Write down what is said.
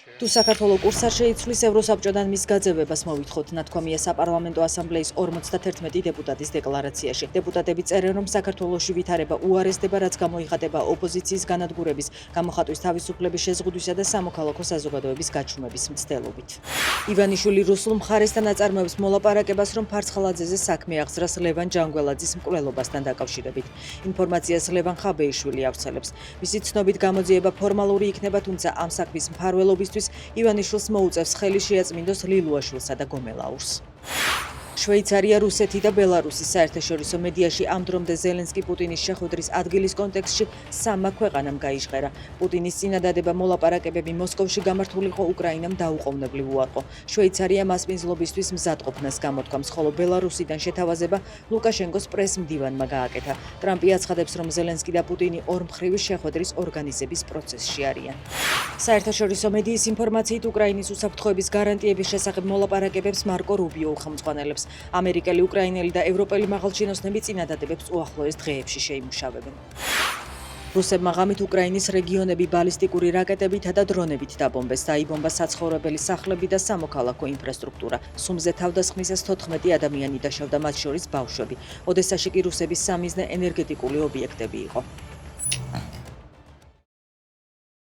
თუ საქართველოს კურსს არ შეიცვლის ევროსაბჭოდან მის გაძევებას მოვითხოვთ, ნათქვამია საპარლამენტო ასამბლეის 51 დეპუტატის დეკლარაციაში. დეპუტატები წერენ, რომ საქართველოში ვითარება უარესდება, რაც გამოიხატება ოპოზიციის განადგურების, გამოხატვის თავისუფლების შეზღუდვისა და სამოქალაქო საზოგადოების გაჩუმების მცდელობით. ივანიშვილი რუსულ მხარესთან აწარმოებს მოლაპარაკებას, რომ ფარცხალაძეზე საქმე აღძრას ლევან ჯანგველაძის მკვლელობასთან დაკავშირებით. ინფორმაციას ლევან ხაბეიშვილი ავრცელებს. მისი ცნობით გამოძიება ფორმალური იქნება, თუმცა ამ საქმის მფარველობისთვის ივანიშვილს მოუწევს ხელი შეაწმინდოს ლილუაშვილსა და გომელაურს. შვეიცარია, რუსეთი და ბელარუსი საერთაშორისო მედიაში ამ დრომდე ზელენსკი პუტინის შეხვედრის ადგილის კონტექსტში სამმა ქვეყანამ გაიჟღერა. პუტინის წინადადება მოლაპარაკებები მოსკოვში გამართულიყო უკრაინამ დაუყოვნებლივ უარყო. შვეიცარია მასპინძლობისთვის მზადყოფნას გამოთქვამს, ხოლო ბელარუსიდან შეთავაზება ლუკაშენკოს პრეს-მდივანმა გააკეთა. ტრამპი აცხადებს, რომ ზელენსკი და პუტინი ორმხრივი შეხვედრის ორგანიზების პროცესში არიან. საერთაშორისო მედიის ინფორმაციით უკრაინის უსაფრთხოების გარანტიების შესახებ მოლაპარაკებებს მარკო რუბიო უხელმძღვანელებს. ამერიკელი, უკრაინელი და ევროპელი მაღალჩინოსნები წინადადებებს უახლოეს დღეებში შეიმუშავებენ. რუსებმა ღამით უკრაინის რეგიონები ბალისტიკური რაკეტებითა და დრონებით დაბომბეს. დაიბომბა საცხოვრებელი სახლები და სამოქალაქო ინფრასტრუქტურა. სუმზე თავდასხმისას 14 ადამიანი დაშავდა, მათ შორის ბავშვები. ოდესაში კი რუსების სამიზნე ენერგეტიკული ობიექტები იყო.